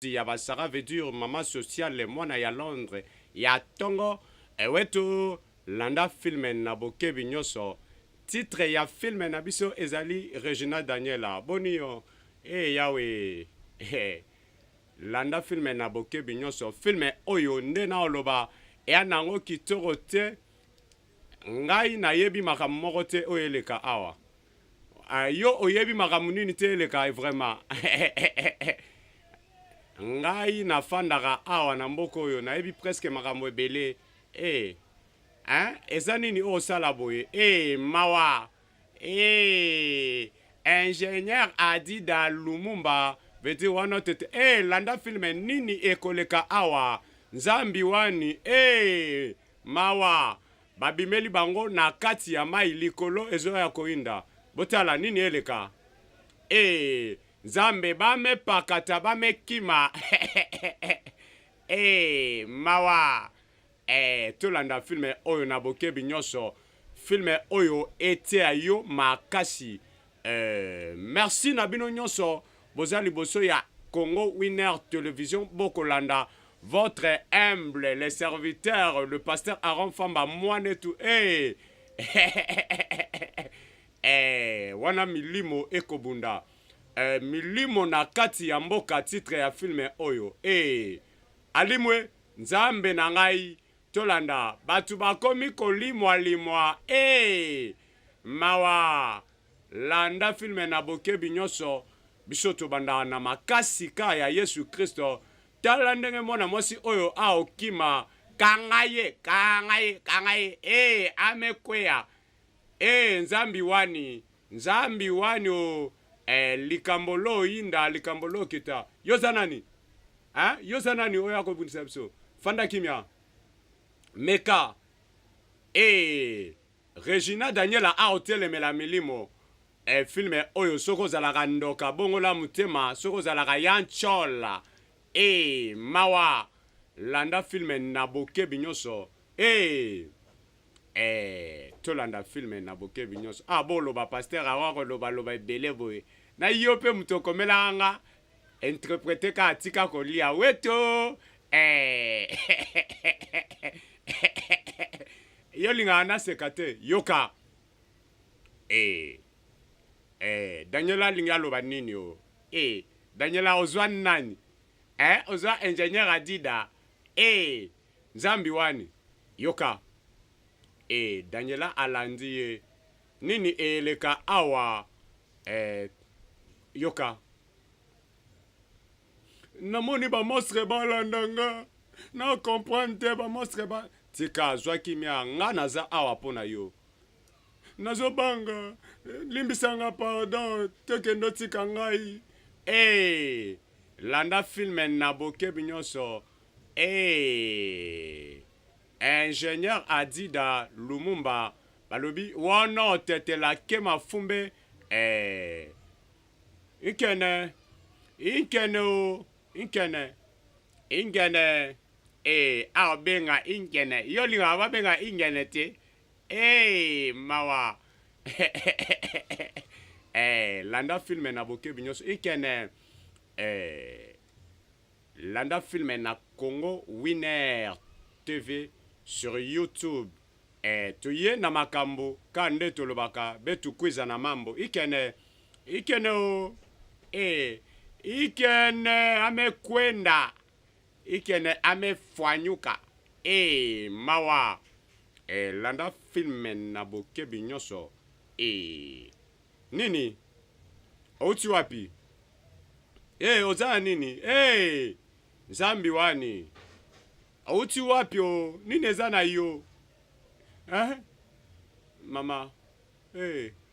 ya basara veut dire mama sociale mwana ya Londres ya tongo ewetu landa filme na bokebi nyonso titre ya filme na biso ezali Regina Daniela boni yo yawe landa filme na bokebi nyonso filme oyo nde na oloba eya nango kitoko te ngai nayebi makambo moko te oyo eleka awa yo oyebi makambo nini te eleka vraiment ngai nafandaka awa na mboka oyo nayebi presque makambo ebele eza nini oyo osala boye mawa ingénieur Adida Lumumba veut wana tete landa filme nini ekoleka awa nzambi wani mawa babimeli bango na kati ya mai likolo ezoya koinda botala nini eleka nzambe bamepakata bamekima mawa tolanda filme oyo na bokebi nyonso filme oyo etia yo makasi merci na bino nyonso boza liboso ya Congo Winner Télévision bokolanda votre humble les serviteurs le pasteur Aaron Famba mwanetu wana milimo ekobunda milimo na kati ya mboka titre ya filme oyo alimwe nzambe na ngai tolanda batu bakomi kolimwa mawa landa filme na bokebi nyonso biso tobanda na makasi ka ya Yesu Kristo tala ndenge mwana mwasi oyo aokima kangaye amekweya nzambi wani o likambo lo inda likambo lo kita yoza nani yoza nani oyo akobundisa biso fanda kimia meka Regina Daniela aotelemela milimo filme oyo soko zalaka ndoka bongola mutema soko zalaka yanchola mawa landa filme na bokebi nyonso tolanda filme na bokebi nyonso boloba pasteur awako loba ebele boye na yo mpe moto okomelaka nga interprete ka atika kolia weto yo lingaka naseka te yoka Daniela alingi aloba nini o Daniela ozwa nani ozwa ingénieur Adida nzambi wani yoka Daniela alandi ye nini eleka awa yoka namoni bamostre balandanga na comprendre te bamostre ba tika azwaki mia nga naza awa mpo na yo nazobanga limbisanga pardon tekendo tika ngai landa filme na bokebi nyonso ingénieur Adida Lumumba balobi wana otetela ke mafumbe inkene abenga inkene yolinga babenga ingene te mawa landa filme na bokebi nyonso inkene landa filme na Congo Winner TV sur YouTube tuye na makambo kande tolobaka betu kwiza na mambo ikene o ikene amekwenda ikene amefwanyuka mawa landa filme na bokebi nyonso nini outi wapi ozala nini nzambi wani outi wapi o nini eza na yo mama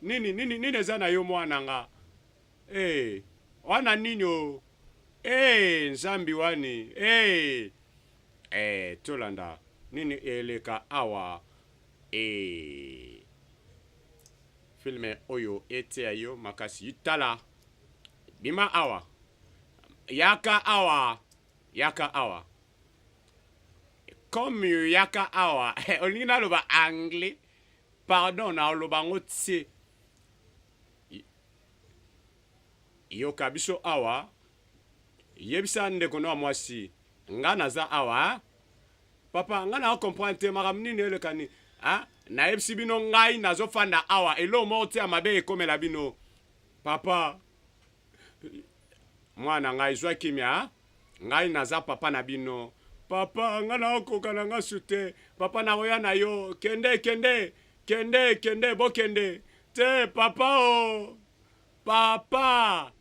nini eza na yo mwana nga wana nini o nzambi wani tolanda nini eleka awa filme oyo etea yo makasi tala bima awa yaka awa comme yaka awa olingi naloba anglais pardon na oloba ngo tie yoka biso awa yebisa ndeko no mwasi nga naza awa papa nga na comprendre te makambo nini elekani nayebisi bino ngai nazofanda awa elo moko te ya mabe ekomela bino papa mwana ngai zwa kimia ngai naza papa na bino papa nga naokoka na nga sute papa nakoya na yo kende bokende te papa o papa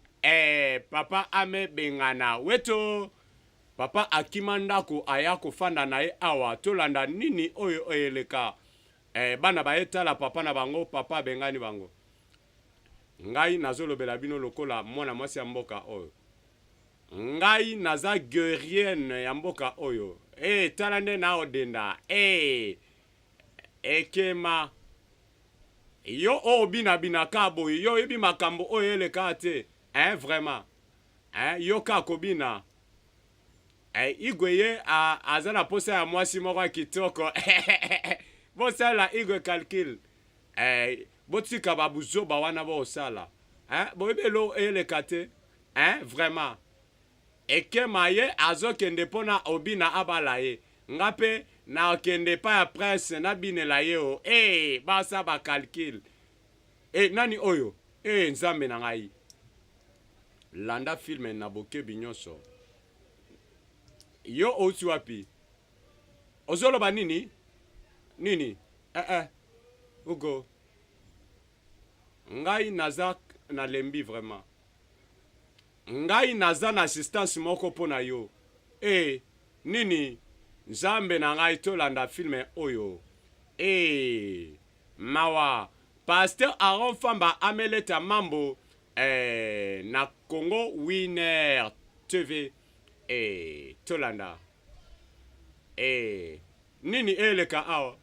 papa ame bengana weto papa akima ndako aya kofanda na ye awa tolanda nini oyo eleka bana baetala papa na bango papa bengani bango ngai nazolobela bino lokola mwana mwasi ya mboka oyo ngai naza guerrienne ya mboka oyo tala nde na odenda ekema yo oyo bina ka boye yo yebi makambo oyo eleka te vraiment yo ka kobina igwe ye aza na posa ya mwasi moko ya kitoko bosala igwe calcul botika babuzoba wana bosala boyebi elo eleka te vraiment ekema ye azokende mpona obina abala ye nga mpe nakende pa ya prince nabinela ye o basa bacalcule nani oyo nzambe na ngai landa filme na bokebi nyonso yo outi wapi ozoloba nini ugo ngai naza na lembi vraiment ngai naza na assistance moko mpona yo nini nzambe na ngai tolanda filme oyo mawa pasteur Aaron Famba ameleta mambo na Congo Winner TV tolanda nini eleka awa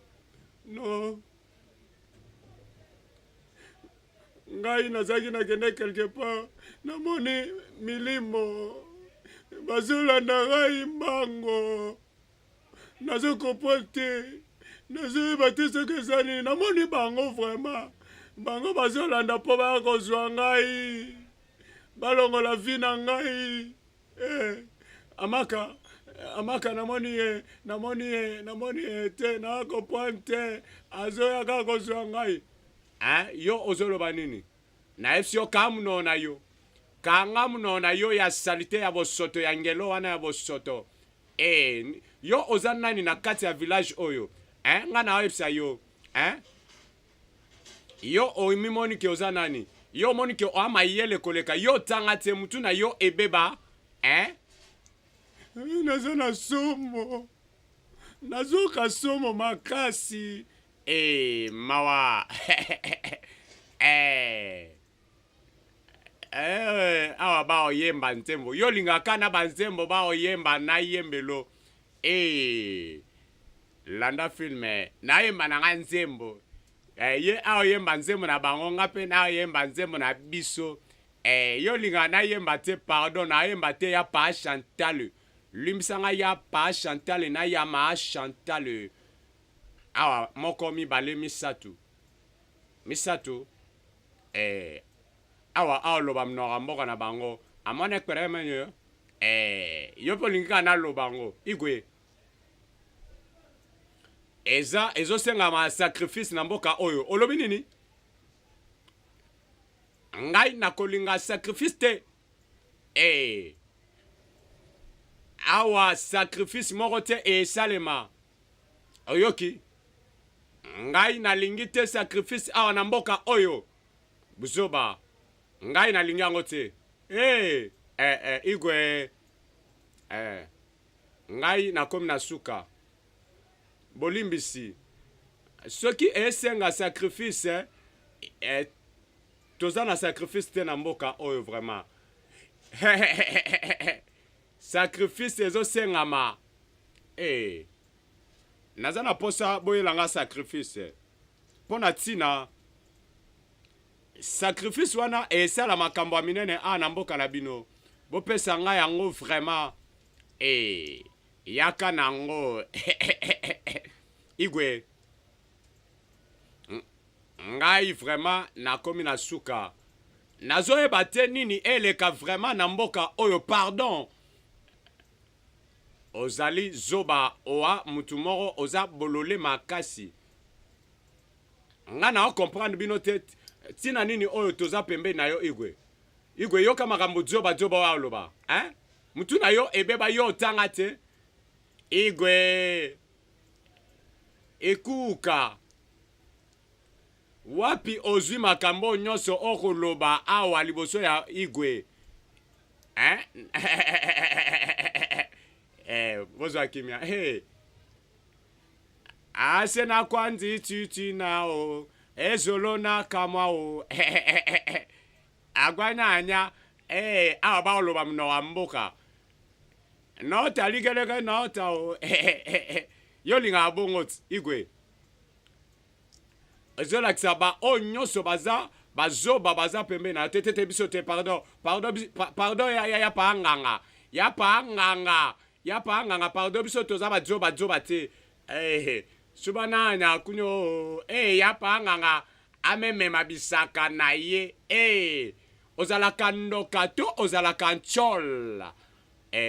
no ngai nazaki nakende quelque part namoni milimo bazolanda ngai mbango nazokopo te nazoyeba te soki eza nini namoni bango vraiment bango bazolanda mpo baya kozwa ngai balongola vi na ngai amaka namoni ye te nakopointe te azoyaka kozwa ngai yo ozoloba nini nayebisi yo ka muno na yo kanga muno na yo ya salite ya bosoto ya ngelo wana ya bosoto yo oza nani na kati ya village oyo nga na oyebisa yo yo omimoni ke oza nani yo omoni ke oama yele koleka yo tanga te mutu na yo ebeba naza na somo nazoka somo makasi mawa awa baoyemba nzembo yo lingaka na banzembo baoyemba na yembelo landa filme nayemba na nga nzembo ye aoyemba nzembo na bango nga mpe naoyemba nzembo na biso yo lingaka nayemba te pardon nayemba te ya pa Chantal limbisanga ya pa Chantal na ya ma Chantal awa moko mibale misato awa aoloba mnoka mboka na bango amona ekperemenyo yo mpe olingika na lobango igwe ezosengama sacrifice na mboka oyo olobi nini ngai nakolinga sacrifice te awa sacrifice moko te esalema oyoki ngai nalingi te sacrifice awa na mboka oyo buzoba ngai nalingi yango te igwe ngai nakomi na suka bolimbisi soki esenga sacrifice toza na sacrifice te na mboka oyo vraiment sacrifice ezosengama naza na posa boyelanga sacrifice mpo na ntina sacrifice wana esala makambo ya minene na mboka na bino bopesa ngai yango vraiment yaka nango igwe ngai vraiment nakomi na suka nazoyeba te nini eleka vraiment na mboka oyo pardon ozali zoba oa mutu moko oza bolole makasi nga na comprendre bino te tina nini oyo toza pembe na yo igwe yoka makambo zoba wa oloba mutu na yo ebeba yo tanga te igwe ekuka wapi ozwi makambo nyonso okoloba awa liboso ya igwe bozwa kimia ase na kwanzi titi na o ezolo na kamwa o agwanya anya awa ba oloba mno wa mboka nota ligeleke nota o yolinga abongot igwe ezola kisaba o nyonso bazoba baza pembe na tete biso te pardon ya paanganga pardon biso toza bazoba te subananya kunyo ya paanganga amemema bisaka na ye ozalaka ndoka to ozalaka nchola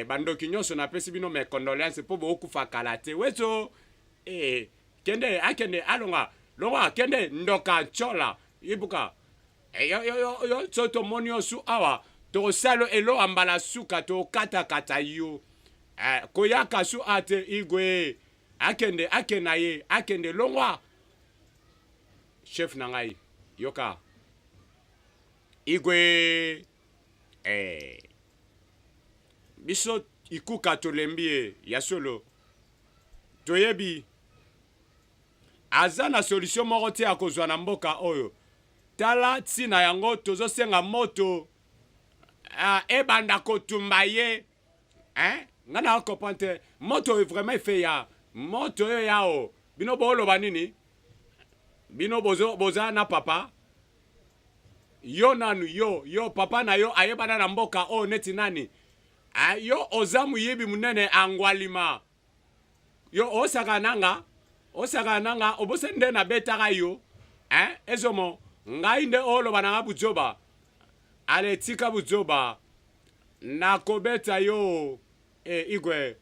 bandoki nyonso napesi bino mes condoléances po bokufa kala te wezo kende akende alonga longa kende ndoka nchola ibuka yo soto monio su awa to salo elo ambala suka to kata yo koyaka su ate igwe akende longwa chef nangai yoka igwe biso ikuka tolembie ya solo toyebi aza na solution moko te akozwa na mboka oyo tala tina yango tozosenga moto ebanda kotumba ye nga na comprendre moto vraiment fait ya moto yo yao bino boloba nini bino boza na papa yo nanu yo papa na yo ayebana na mboka o neti nani yo oza muyebi munene angwalima yo osaka nanga obose nde na betaka yo ezomo ngai nde oloba na buzoba ale tika buzoba na kobeta yo igwe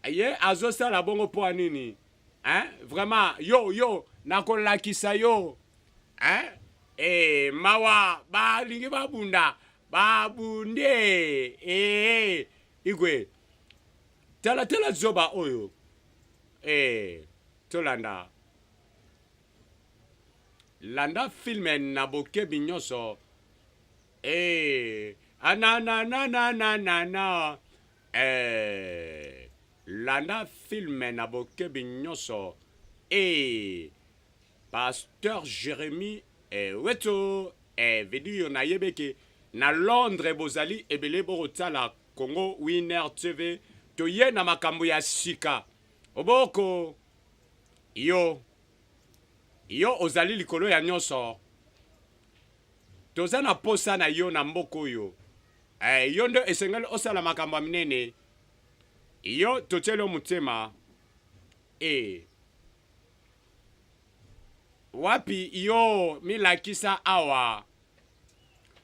ye azosala bongo po nini vraiment yo nakolakisa yo mawa balingi babunda babunde igwe tala zoba oyo tolanda landa filme na bokebi nyonso landa filme na bokebi nyonso pasteur Jérémy weto video na yebeke na Londres bozali ebele borotala Congo Winner TV toye na makambo ya sika oboko yo ozali likolo ya nyonso toza na posa na yo na mboko yo yo ndo esengeli osala makambo ya minene yo totielo mutema wapi yo milakisa awa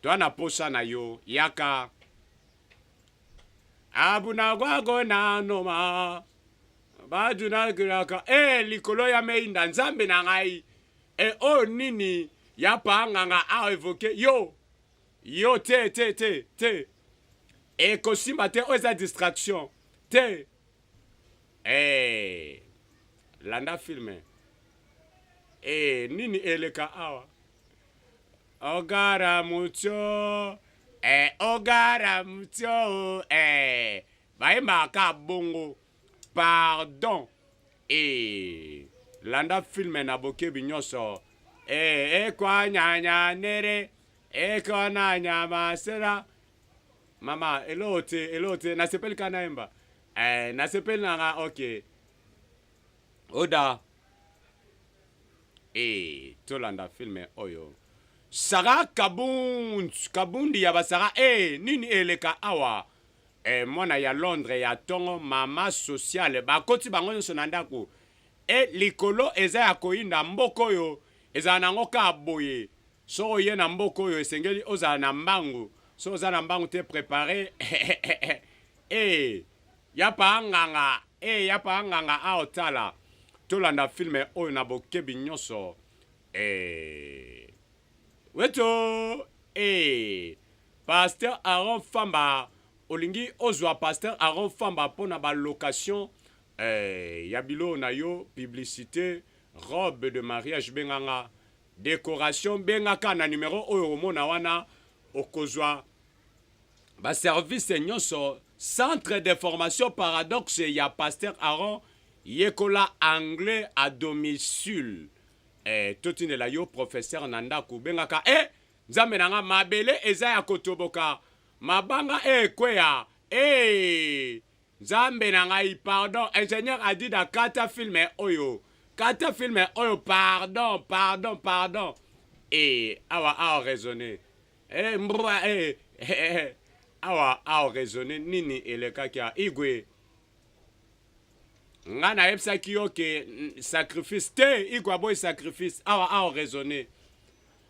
toa na posa na yo yaka abuna gwago na noma baduna kiraka likolo ya meinda nzambe na ngai o nini ya paanganga a evoke yo te kosimba te o eza distraction te landa filme nini eleka awa ogara mucho baimba ka bongo pardon landa filme na bokebi nyonso kwa nyanya nere kwa na nyama sera mama elote nasepeli kana emba nasepeli nanga okay oda tolanda filme oyo Sara kabundi ya basara nini eleka awa mwana ya Londres ya tongo mama sociale bakoti bango nyonso na ndako likolo eza ya koyinda mboko oyo eza nango ka boye so ye na mboko oyo esengeli ozala na mbangu so oza na mbangu te préparé ya pa nganga ya pa nganga aotala tolanda filme oyo na bokebi nyonso weto Pasteur Aaron Famba olingi ozwa Pasteur Aaron Famba pona ba location ya bilo na yo publicité robe de mariage benganga décoration bengaka na numéro oyo omona wana okozwa ba service nyonso centre de formation paradoxe ya Pasteur Aaron yekola anglais à domicile totindela yo professeur nandaku bengaka nzambe nanga mabele eza ya kotoboka mabanga kweya nzambe nanga pardon ingénieur a dit da kata filme oyo pardon awa raisonner mbra awa raisonner nini elekaki ya igwe nga na yebisaki yo ke sacrifice te igwe boy sacrifice awa raisonner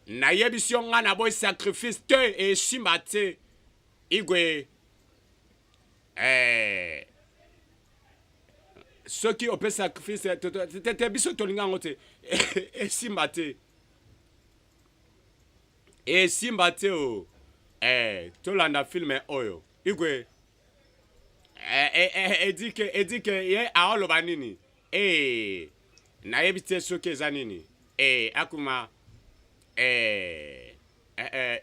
na yebisi yo nga na boy sacrifice te esimba te igwe soki ope sacrifice te biso tolinga yango te esimba te o tolanda filme oyo igwe edike ye aoloba nini nayebi te soki eza nini akuma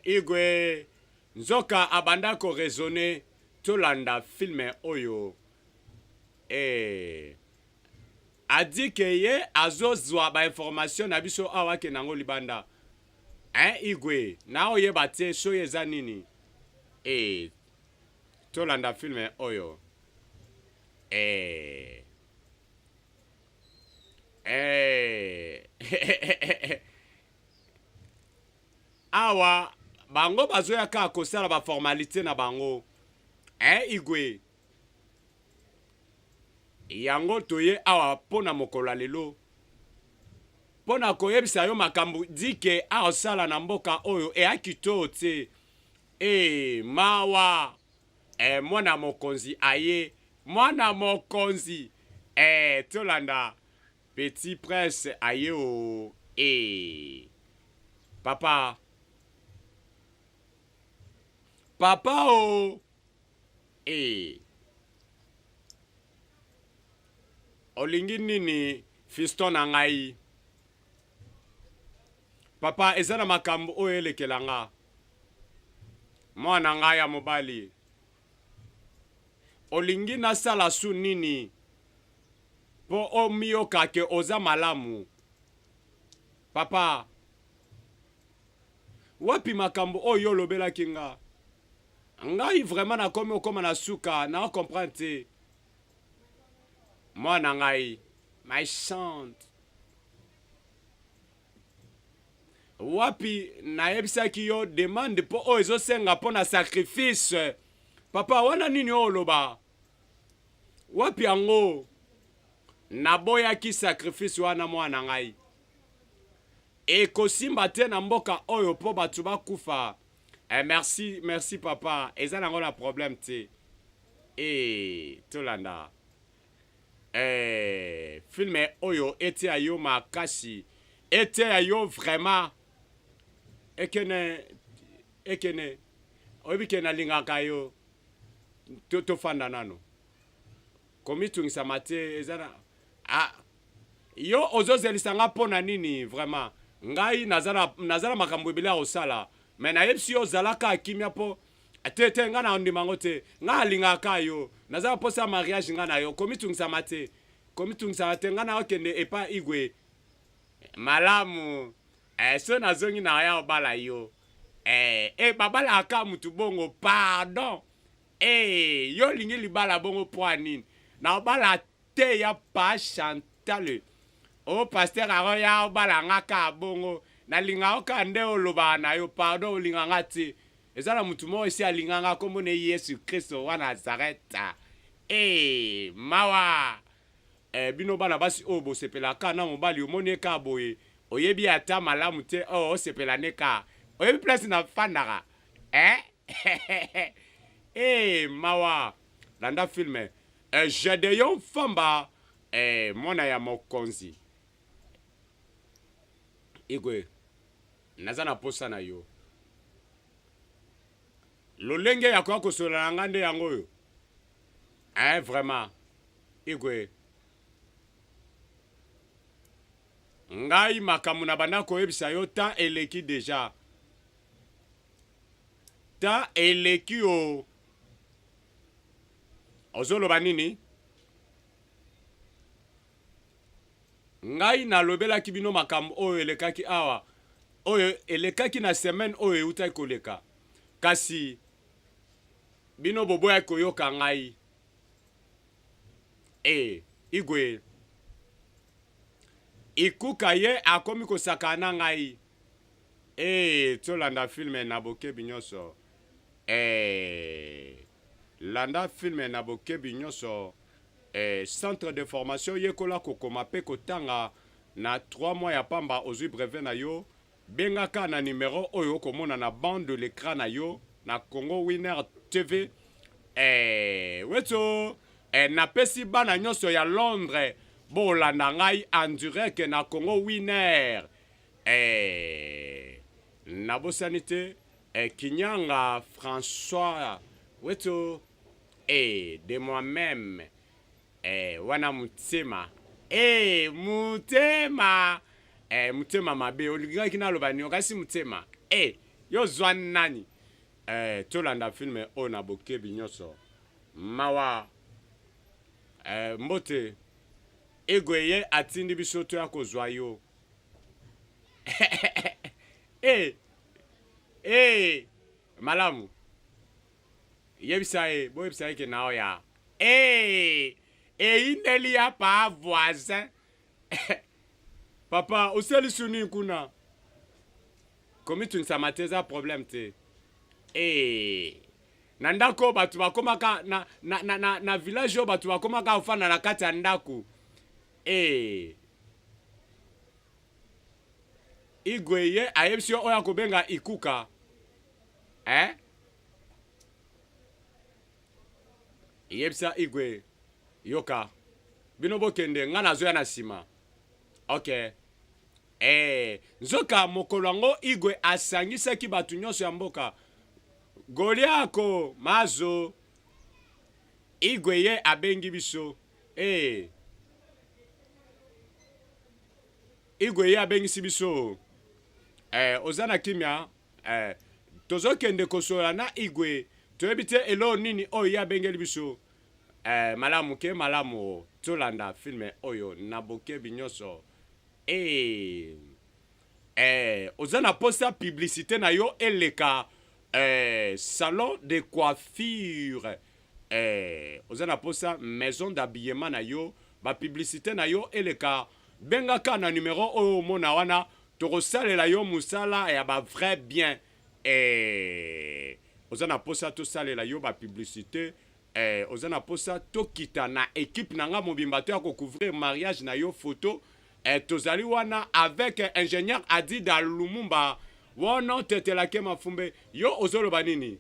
igwe nzoka abanda koraisonne tolanda filme oyo adike ye azozwa bainformation na biso awa ke nango libanda igwe na oyeba te so eza nini tolanda filme oyo awa bango bazoyaka kosala baformalite na bango igwe yango toye awa pona mokolo lelo pona koyebisa yo makambo dike aosala na mboka oyo akito te mawa mwana mokonzi aye mwana mokonzi tolanda petit prince aye o papa o olingi nini fiston na ngai papa eza na makambo oyo elekelanga mwana ngai ya mobali olingi nasala su nini po omiyoka ke oza malamu papa wapi makambo oyo olobelaki nga ngai vraiment nakomi okoma na suka na comprendre te mwana ngai my son wapi nayebisaki yo demande po oyo ezosenga mpo na sacrifice papa wana nini oyo oloba wapi yango naboyaki sacrifice wana mwana ngai ekosimba te na mboka oyo po bato bakufa merci papa eza nango na problème te tolanda filme oyo etia yo makasi etia yo vraiment ekene oyebike nalingaka yo tofanda nano komitungisama te eza na yo ozozelisanga mpona nini vraiment ngai nazala makambo ebele ya kosala me nayebisi yo ozalaka akimia mpo te nga na ndimango te nga alingaka yo nazala mposa mariage nga na yo komitungisama te nga na okende epa igwe malamu so nazongi na ya obala yo babalaka mutu bongo pardon yo olingi libala bongo mpo nini na obala te ya pa Chantal pasteur Aaron ya obala ngaka bongo nalinga oka nde oloba na yo pardon olinga nga te eza na mutu moko esi alinganga kombo na Yesu Kristo wa Nazareta mawa bino bana basi oyo bosepelaka na mobali omoni eka boye oyebi ata malamu te osepela neka oyebi place na fandaka mawa landa filme Gedeon Famba mwana ya mokonzi igwe naza na posa na yo lolenge ya kwa kosola na ngande yango yo vraiment igwe ngai makamu na banda koyebisa yo ta eleki deja ta eleki o ozoloba nini ngai nalobelaki bino makambo oyo elekaki awa oyo elekaki na semaine oyo eutaki koleka kasi bino boboya koyoka ngai igwe ikuka ye akomi kosakana ngai tolanda filme na bokebi nyonso landa filme na bokebi nyonso centre de formation yekola kokoma pe kotanga na 3 mois ya pamba ozwi brevet na yo bengaka na numero oyo komona na bande de l'écran na yo na Congo Winner TV weto napesi bana nyonso ya Londres bolanda ngai en direct na Congo Winner nabosani te Kinyanga François weto de moi-même wana mutema mutema mutema mabe olingaki naloba ni okasi mutema yo zwa nani tolanda filme oyo na bokebi nyonso mawa mbote egwe ye atindi biso to ya kozwa yo malamu yebisa boyebisa ke nao ya ineli ya pa voisin papa oseli suni kuna komi tunisama te eza problème te na ndako bato bakomaka na village oyo bato bakomaka ofanda na kati ya ndako igwe ye ayebisi oyo akobenga ikuka yebisa igwe yoka bino bokende nga nazoya na nsima ok nzoka mokolo yango igwe asangisaki bato nyonso ya mboka Goliako mazo igwe ye abengi biso igwe ye abengisi biso ozana kimia tozokende kosola na igwe toyebi te elo nini oyo ye abengeli biso malamu ke malamu tolanda filme oyo na bokebi nyonso ozana posa publicité na yo eleka salon de coiffure ozana posa maison d'habillement na yo ba publicité na yo eleka bengaka na numero oyo mona wana tokosalela yo musala ya ba vrai bien ozana posa tosalela yo ba publicité ozana posa tokita na équipe nanga mobimba to ya couvrir mariage na yo photo tozali wana avec ingénieur Adida Lumumba wana tetelake mafumbe yo ozoloba nini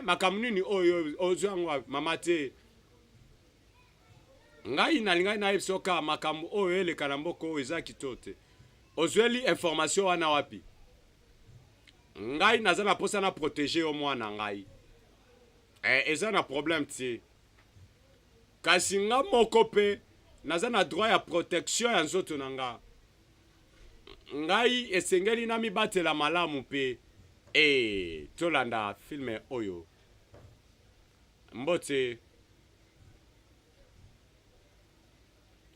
makambo nini oyo ozangwa mama te ngai nalingai nayebisoka makambo oyo eleka na mboka oyo eza kitote ozweli information wana wapi ngai naza na posa na protéger yo mwana ngai eza na problème ti kasi nga moko pe naza na droit ya protection ya nzoto na nga ngai esengeli na mibatela malamu pe tolanda filme oyo mbote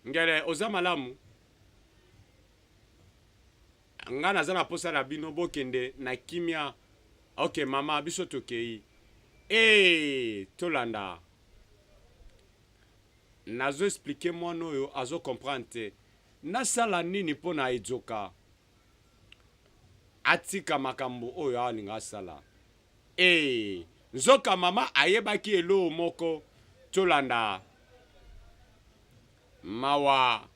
ngele oza malamu nga naza na posa na bino bokende na kimia ok mama biso tokei tolanda nazo expliquer mwana oyo azo comprendre te nasala nini mpo na ezoka atika makambo oyo alinga asala nzoka mama ayebaki elo moko tolanda mawa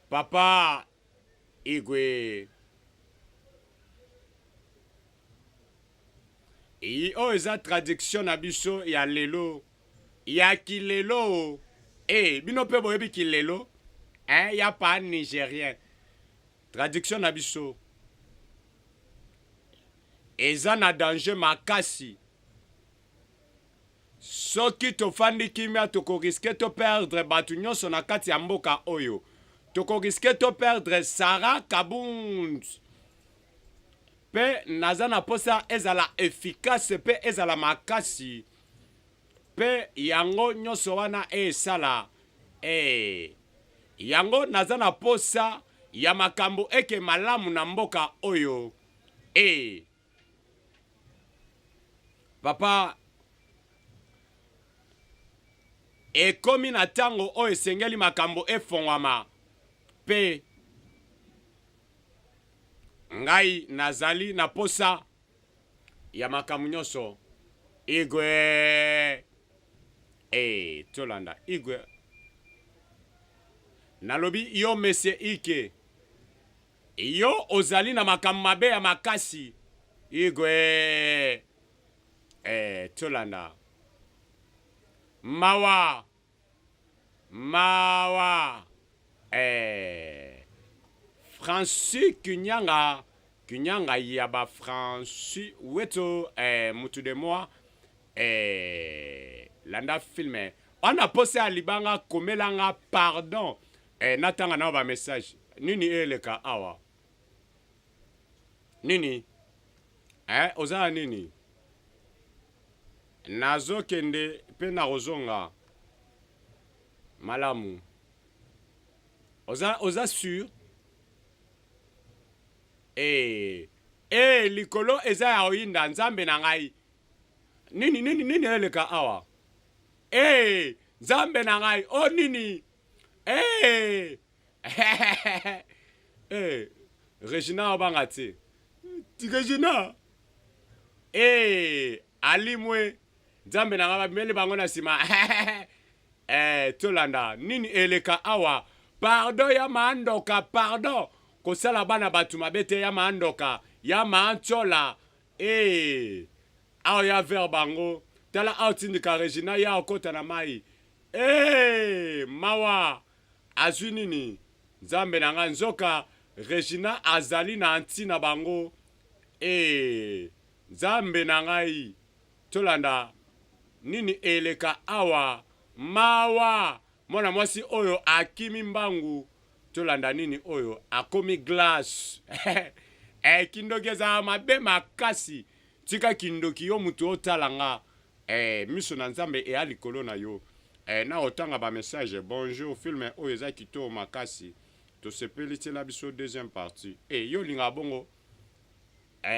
papa igwe oyo eza traduction na biso ya lelo ya kilelo bino mpe boyebi kilelo ya pa nigérien traduction na biso eza na danger makasi soki tofandi kimia tokoriske toperdre bato nyonso na kati ya mboka oyo tokoriske toperdre Sarah Kabund mpe naza na posa ezala efficace mpe ezala makasi mpe yango nyonso wana esala yango naza na posa ya makambo eke malamu na mboka oyo papa ekomi na ntango oyo esengeli makambo efongwama mpe ngai nazali na posa ya makambo nyonso igwe tolanda igwe nalobi yo mese ike yo ozali na makambo mabe ya makasi igwe tolanda mawa Francis Kunyanga yaba Francis weto mutu de moi landa filme on posé à libanga komelanga pardon natanga na ba message nini eleka awa nini oza nini nazo kende pe na rozonga malamu oza sûr likolo eza ya oyinda nzambe na ngai nini eleka awa nzambe na ngai nini Regina obanga te Regina alimwe nzambe na ngai babimeli bango na nsima tolanda nini eleka awa pardon ya maandoka pardon kosala bana bato mabe te ya maandoka ya maantiola awa ya ver bango tala awa tindika Regina ya okota na mai mawa azwi nini nzambe na ngai nzoka Regina azali na ntina bango nzambe na ngai tolanda nini eleka awa mawa mwana mwasi oyo akimi mbangu tolanda nini oyo akomi glace kindoki eza mabe makasi tika kindoki yo mutu otalanga miso na nzambe eya likolo na yo na otanga ba message bonjour filme oyo eza kitoko makasi tosepeli tiela biso deuxième partie yo linga bongo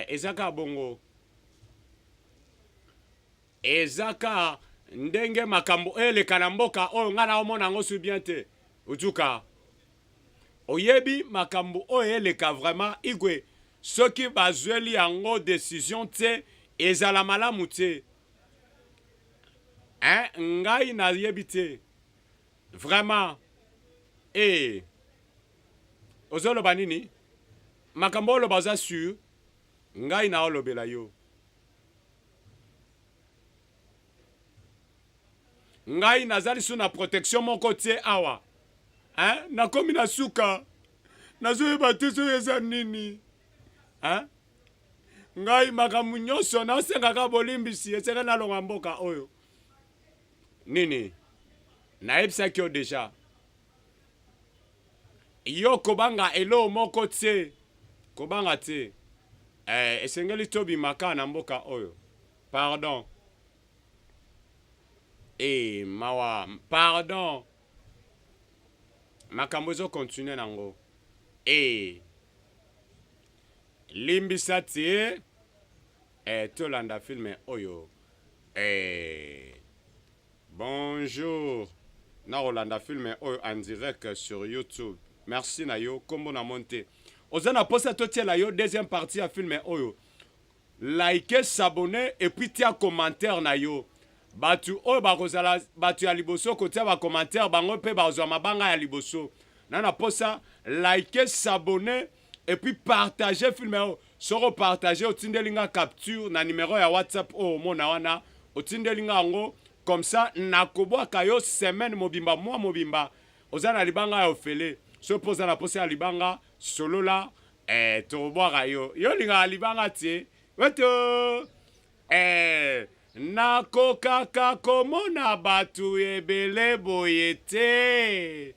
ezaka bongo ezaka ndenge makambo eleka na mboka oyo nga na omona yango su bien te utuka oyebi makambo oyo eleka vraiment igwe soki bazweli yango décision te ezala malamu te ngai nayebi te vraiment ozoloba nini makambo oloba oza sur ngai na olobela yo ngai nazali su na protection moko te awa nakomi na suka nazoyeba te soki eza nini ngai makambo nyonso nasengaka bolimbisi esengeli nalonga mboka oyo nini nayebisaki yo deja yo kobanga elo moko te kobanga te esengeli tobimaka na mboka oyo pardon mawa pardon makambo ezo continue nango limbisa tie tolanda filme oyo bonjour na rolanda filme oyo en direct sur YouTube merci na yo kombo na monte oza na posa totiela yo deuxième partie ya filme oyo like s'abonner et puis tia commentaire na yo batu oyo bakozala batu ya liboso kotia ba commentaire bango pe bazwa mabanga ya liboso na posa like s'abonner et puis partager film soko partager otindelinga capture na numéro ya WhatsApp o mona wana otindelinga ngo comme ça nakobwaka yo semaine mobimba moi mobimba ozana libanga ya ofele so poza na posa ya libanga solola tobwaka yo linga libanga tie weto nakokaka komona batu ebele boye te.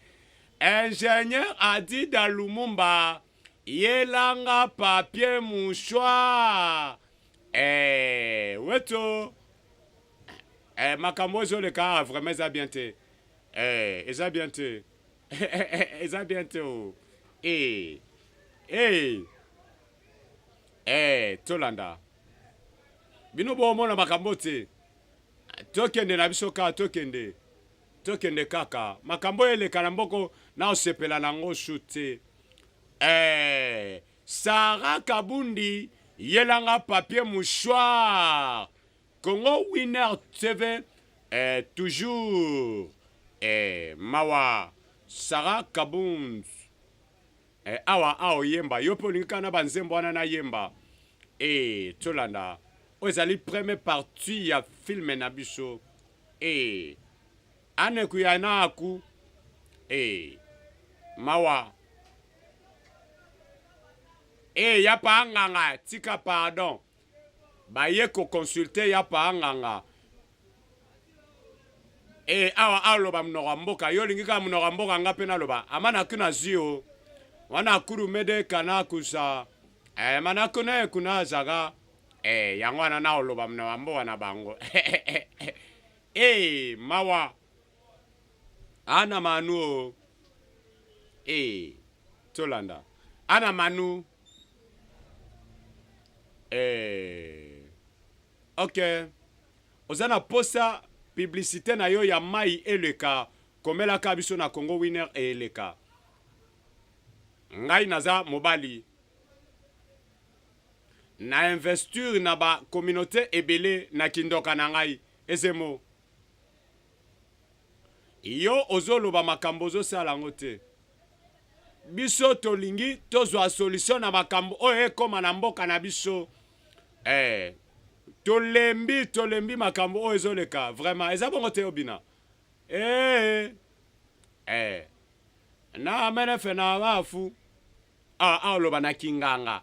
Ingénieur Adida Lumumba yelanga papier mouchoir weto makambo ezoleka vraiment eza bien te eza bien te eza bien te o tolanda bino bomona makambo te tokende na biso kaka tokende kaka makambo eleka na mboko na osepela nango shute Sarah Kabundi yelanga papier mouchoir Congo Winner TV toujours mawa Sarah Kabundi awa ao yemba yo po linga na banzembo wana na yemba tolanda ozali première partie ya film na biso ane kuyana aku mawa ya pa anganga tika pardon baye ko consulter ya pa anganga awa aloba mnoga mboka yo lingika mnoga mboka nga pena loba amana kuna zio wana kuru mede kana kusa mana kuna zaga yangwana na oloba mnoga mboka na bango mawa ana manu tolanda ana manu ok ozana posa publicité na yo ya mai eleka komela kabiso na Congo Winner eleka ngai naza mobali na investir na ba communauté ebele na kindoka na ngai ezemo yo ozoloba makambo ozosala yango te biso tolingi tozwa solution na makambo oyo ekoma na mboka na biso tolembi makambo oyo ezoleka vraiment eza bongo te obina na menefe na bafu oloba na kinganga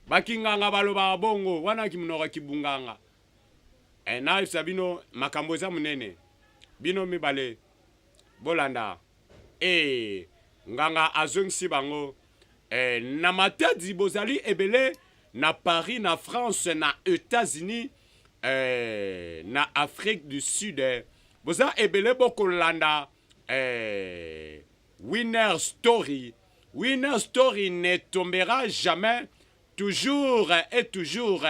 bakinganga baloba bongo wana kimunoko kibunganga na ifsa bino makambo eza munene bino mibale bolanda nganga azongisi bango na matadi bozali ebele na Paris na France na États-Unis na Afrique du Sud boza ebele bokolanda Winner Story ne tombera jamais toujours et toujours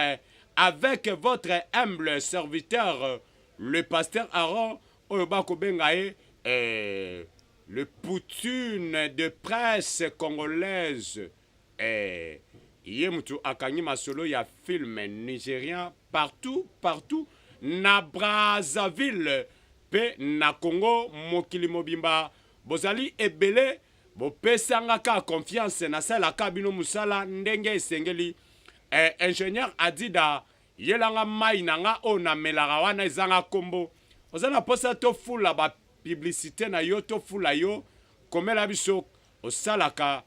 avec votre humble serviteur le pasteur Aaron Oyobako Bengae le poutine de presse congolaise Yemutu akanyi masolo ya film nigérien partout na Brazzaville pe na Congo mokili mobimba bozali ebele bopesanga ka confiance na sala kabino musala ndenge esengeli ingénieur Adida yelanga mai nanga o na melaka wana ezanga kombo ozana posa to fula ba publicité na yo to fula yo komela biso osalaka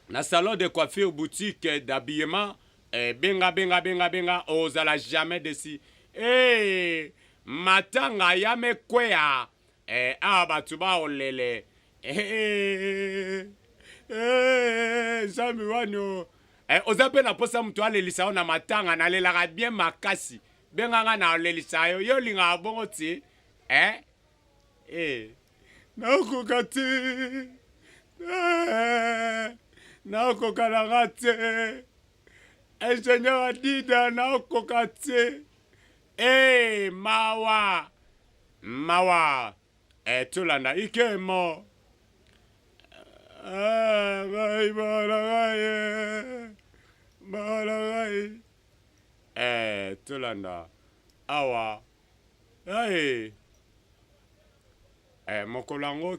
na salon de coiffure boutique d'habillement benga ozala jamais desi matanga ya mekwea batu ba olele Zami wano oza pe na posa mutu alelisa yo na matanga na lelaka bien makasi benganga na olelisa yo yo linga bongo ti nakoka te nakoka nanga te ingénieur Adida nakoka te mawa tolanda ike mo balagaye tolanda awa mokolango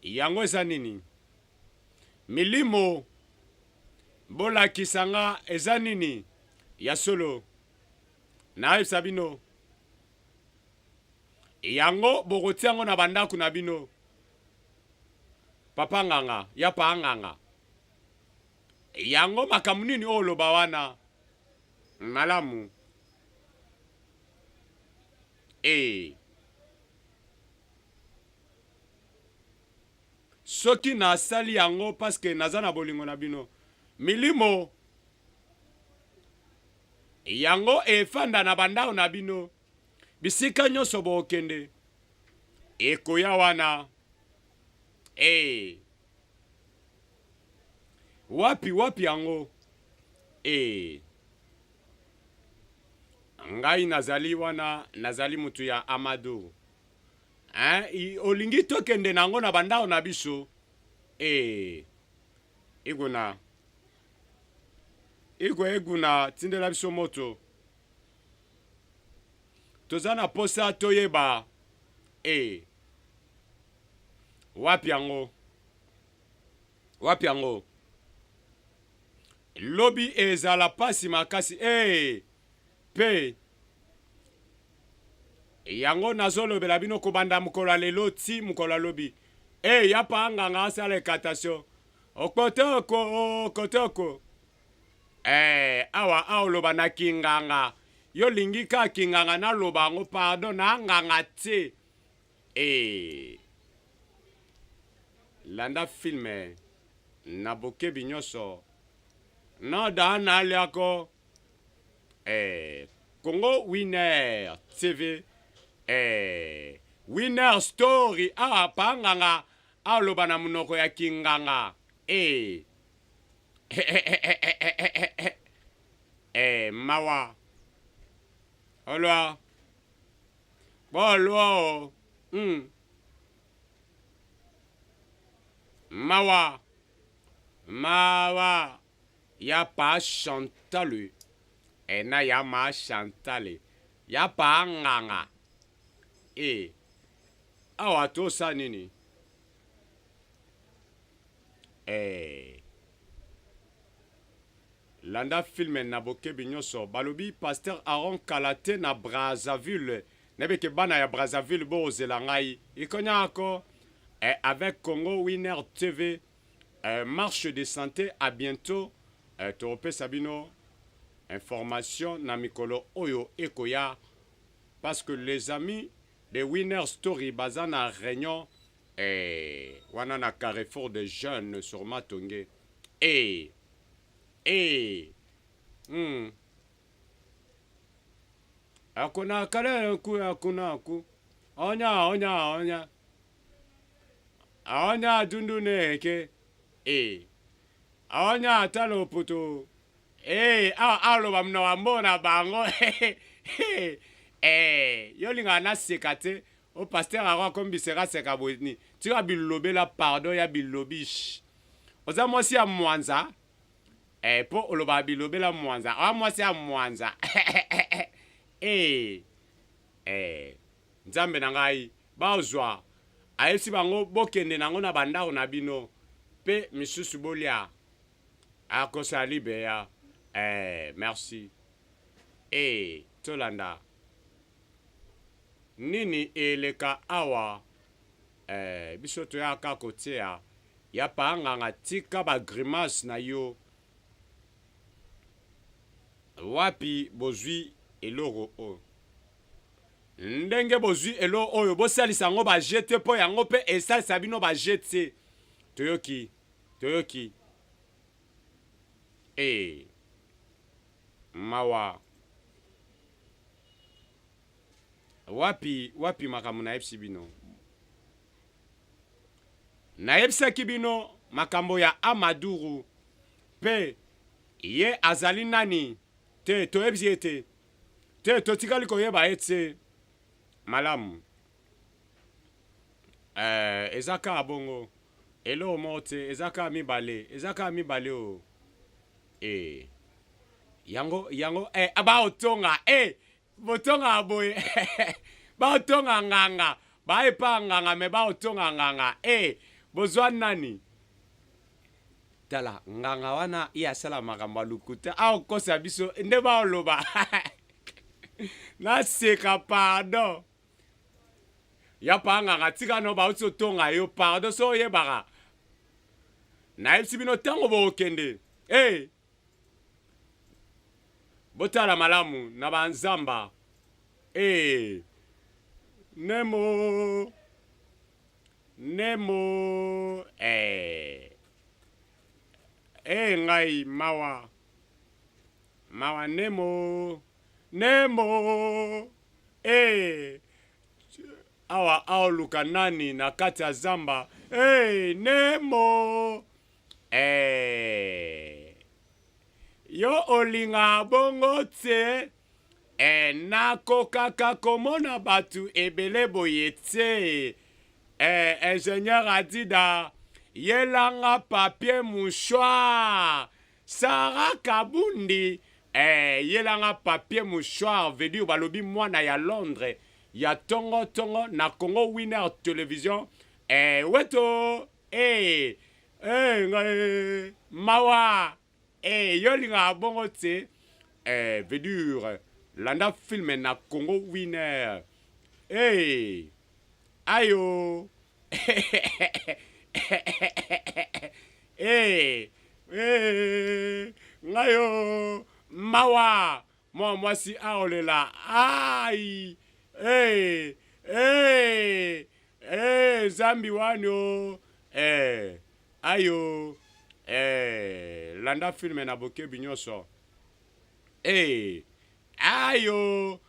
yango eza nini milimo bolakisa nga eza nini ya solo nayebisa bino yango bokotia yango na bandako na bino papa nganga ya pa nganga yango makambo nini oyo oloba wana malamu soki nasali yango paske naza na bolingo na bino milimo yango efanda na bandao na bino bisika nyonso bokende ekoya wana wapi yango ngai nazali wana nazali mutu ya Amadou olingi tokende nango na bandao na biso iguna tindela biso moto toza na posa toyeba wapi yango lobi ezala pasi makasi pe yango nazolobela bino kobanda mokolo lelo ti mokolo lobi ya pa nganga asala ekatasio okotoko awa aoloba na kinganga yo lingi ka kinganga na loba ngo pardon na nganga te landa filme na bokebi nyonso na da na liako Congo Winner TV Winner Story pa nganga aloba na munoko ya kinganga mawa olwa bolwa mawa ya pa Chantal na ya ma Chantal ya pa nganga awa tosa nini landa filme na bokebi nyonso balobi Pasteur Aaron Kalate na Brazzaville nebeke bana ya Brazzaville bozela ngai ikonya ako avec Congo Winner TV marche de santé à bientôt torope sabino information na mikolo oyo ekoya parce que les amis de Winner Story bazana réunion wana na carrefour des jeunes sur Matonge akuna kale akuna onya dundune ke onya talo puto aloba mna wambona bango yolinga na sekate o pasteur akwa kombisera seka boni tika bilobela pardon ya bilobish oza mwasi ya mwanza po oloba bilobela mwanza mwasi ya mwanza nzambe na ngai bazwa ayesi bango bokende nango na bandao na bino pe misusu bolia akosa libeya merci tolanda nini eleka awa biso toyaka kotia ya pa nganga tika ba grimace na yo wapi bozwi eloro o ndenge bozwi elo oyo bosalisa yango bajete po yango mpe esalisa bino bajete toyoki mawa wapi makambo nayebisi bino nayebisaki bino makambo ya Amadou pe ye azali nani te toyebisi ye te totikali koyeba ye te malamu ezaka abongo elo mote ezaka mibale o yango abaotonga botonga aboye baotonga nganga baepa nganga me baotonga nganga bozwa nani tala nganga wana iya sala makambo lukuta aokosa biso nde baoloba naseka pardon ya pa nganga tika no bauti otonga yo pardon so oyebaka nayebisi bino ntango bookende botala malamu na banzamba nemo ngai mawa nemo awa aoluka nani na kati ya zamba nemo yo olinga bongo te nakokaka komona batu ebele boye te ingénieur Adida yelanga papier mouchoir Sarah Kabundi yelanga papier mouchoir veut dire balobi mwana ya Londres ya tongo na Congo Winner Television weto mawa yolinga bongo te veut dire landa film na Congo Winner ayo ngayo mawa mwasi aolela ai zambi wano ayo landa film na bokebi nyonso ayo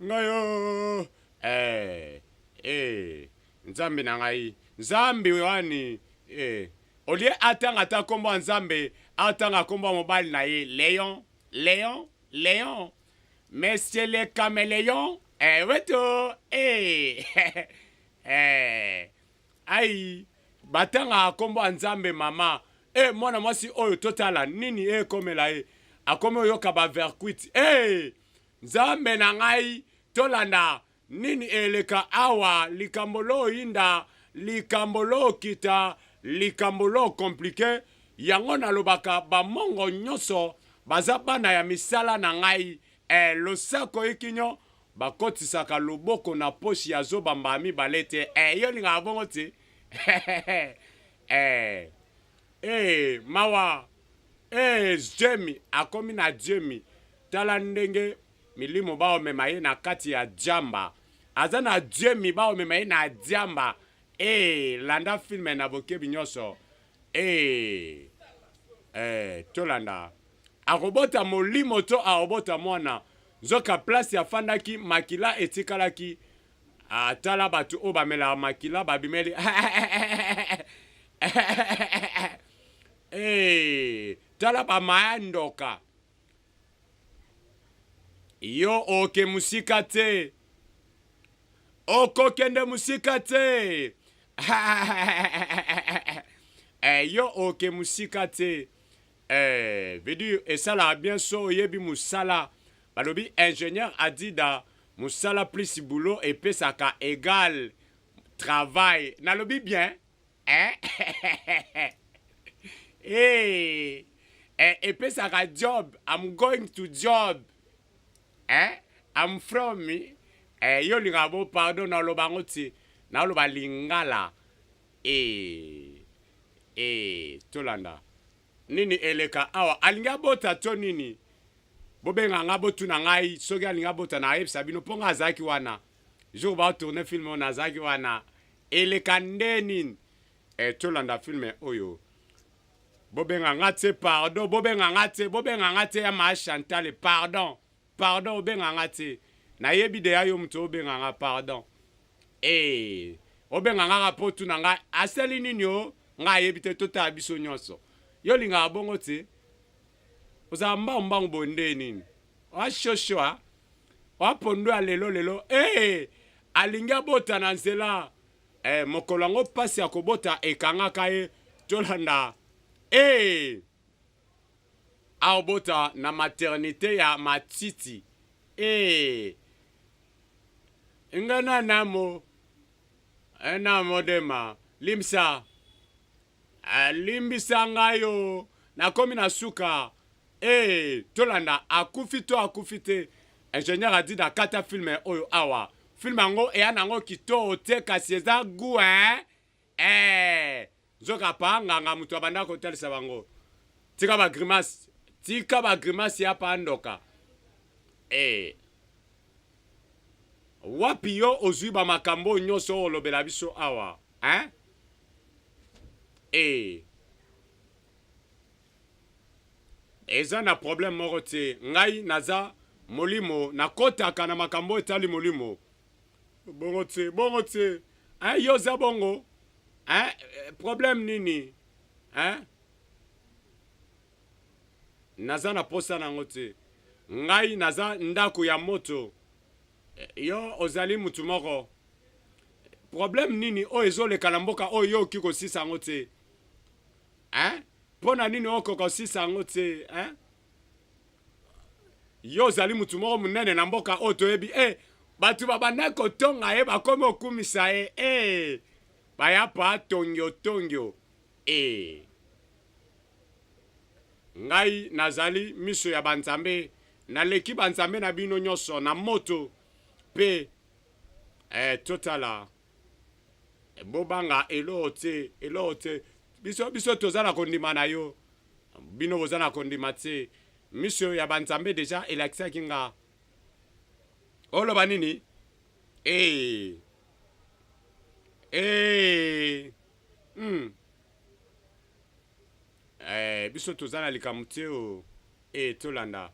ngayo nzambe na ngai nzambe wani olie atanga ta kombo nzambe atanga kombo mobile na ye Léon Monsieur le caméléon weto ai batanga kombo nzambe mama mwana mwasi oyo totala nini komela akome yoka ba verquit nzambe na ngai tolanda nini eleka awa likambolo inda likambolo kita likambolo komplike yango nalobaka bamongo nyonso baza bana ya misala na ngai losako ekinyo bakotisaka loboko na poshi ya zobamba mibale te yo linga bongo te mawa Jemi akomi na Jemi tala ndenge milimo baomema ye na kati ya jamba aza na Jemi baomema ye na jamba landa filme na bokebi nyonso tolanda akobota molimo to aobota mwana nzoka place ya fandaki makila etikalaki atala batu o bamela makila babimeli tala bamaya ndoka yo oke musika te okokende musika te yo oke musika te veut dire esala bien so yebi musala balobi ingénieur Adida musala plus boulot epesaka égal travail nalobi bien epesaka job I'm going to job I'm from me yo linga bo pardon naloba ngoti naloba lingala tolanda nini eleka awa alinga bota to nini bobenga nga botu na ngai soki alinga bota na yebisa bino ponga azaki wana jour ba tourner film na azaki wana eleka ndeni tolanda film oyo bobenga nga te pardon bobenga nga te ya ma Chantal pardon obenga nga te na yebi de yo mto obenga nga pardon obenga nga potu na ngai aseli nini yo nga yebi te tota biso nyonso yo linga bongo te oza mbambangu bonde nini wa shoshoa wa pondo ya lelo alingi abota na nzela mokolo yango pasi ya kobota ekangaka ye tolanda aobota na maternité ya Matiti ngana namo na modema limsa limbisa ngayo nakomi na suka tolanda akufi to akufi te ingénieur a dit na kata filme oyo awa filme yango eya nango kitoko te kasi eza gu nzoka pa nganga mutu abanda kotalisa bango tika ba grimace ya pa ndoka wapi yo ozwi ba makambo nyonso olobela biso awa eza na problème moko te ngai naza molimo nakotaka na makambo etali molimo bongo te yo za bongo problème nini naza na posa nango te ngai naza ndako ya moto yo ozali mutu moko problème nini oyo ezoleka na mboka oyo yo oki kosisa yango te mpo na nini okoka kosisa yango te yo ozali mutu moko munene na mboka oyo toyebi bato babanda kotonga ye bakomi okumisa ye baya pa tongyo ngai nazali miso ya banzambe naleki banzambe na bino nyonso na moto pe totala bobanga elo te biso toza na kondima na yo bino boza na kondima te miso ya banzambe deja elakisaki nga oloba nini biso toza na likambo te o tolanda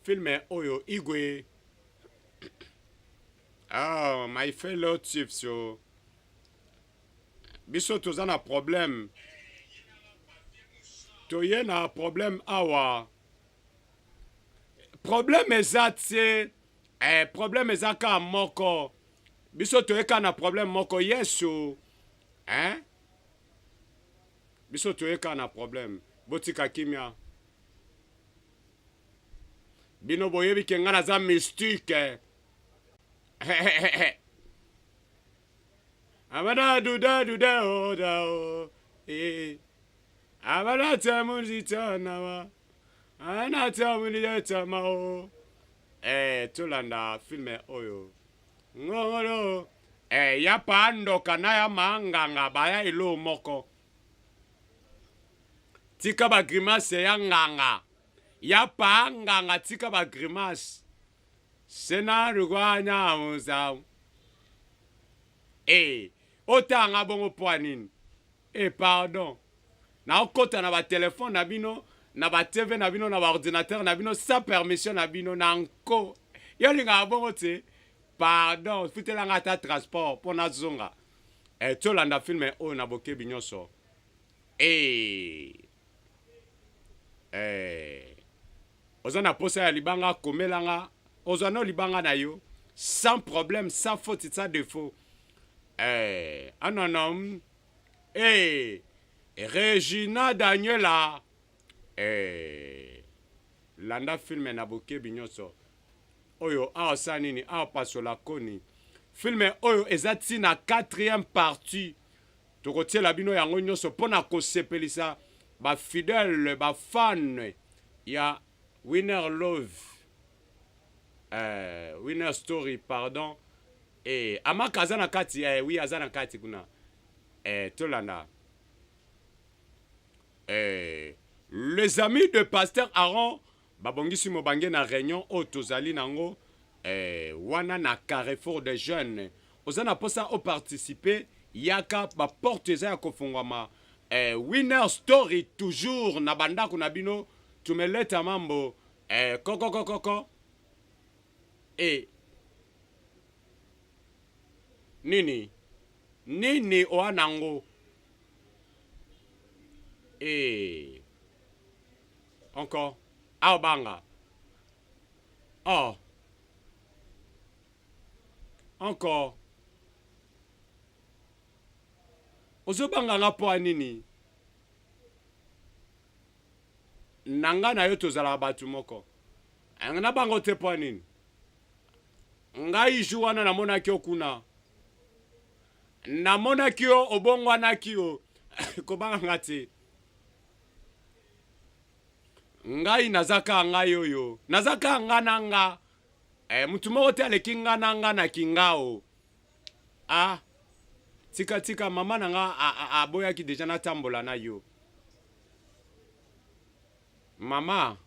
filme oyo igwe my fellow chiefs yo biso toza na problème toye na problème awa problème eza te problème eza ka moko biso toyeka na problème moko yesu biso toyeka na problème botika kimia bino boyebi ke nga naza mystique abana duda oda abana tamuzita nawa ana tamulita mao tolanda filme oyo ngongolo ya pa ndoka na ya manganga baya elo moko tika ba grimace ya nganga ya pa nganga tika ba grimace sena rugwanya muza otanga bongo po nini pardon na okota na ba telefone na bino na ba TV na bino na ba ordinateur na bino sans permission na bino na nko yo linga bongo te pardon futela ngata transport pona zonga tolanda filme oyo na bokebi nyonso oza na posa ya libanga komelanga oza no libanga na yo sans problème sans faute sans défaut anonom Regina Daniela landa filme na bokebi nyonso oyo aosa nini aopasola koni filme oyo ezati na 4e partie tokotiela bino yango nyonso mpona kosepelisa bafidèle bafan ya Winner Love Winner Story pardon amaka aza na kati oui aza na kati kuna tolanda les amis de Pasteur Aaron babongisi mobange na réunion o tozali nango wana na Carrefour des Jeunes ozana posa o participer yaka ba porte eza ya kofungwama Winner Story toujours na bandako na bino tumeleta mambo koko nini oanango encore banga encore ozobanga nga po nini nanga na yo tozala batu moko na bango te po nini ngai ju wana namonaki okuna namonaki yo obongwanaki yo kobanga nga te ngai nazaka ngai oyo nazaka nga na nga mutu moko te aleki nga na nga na kingao tika mama na nga aboyaki deja natambola na yo mama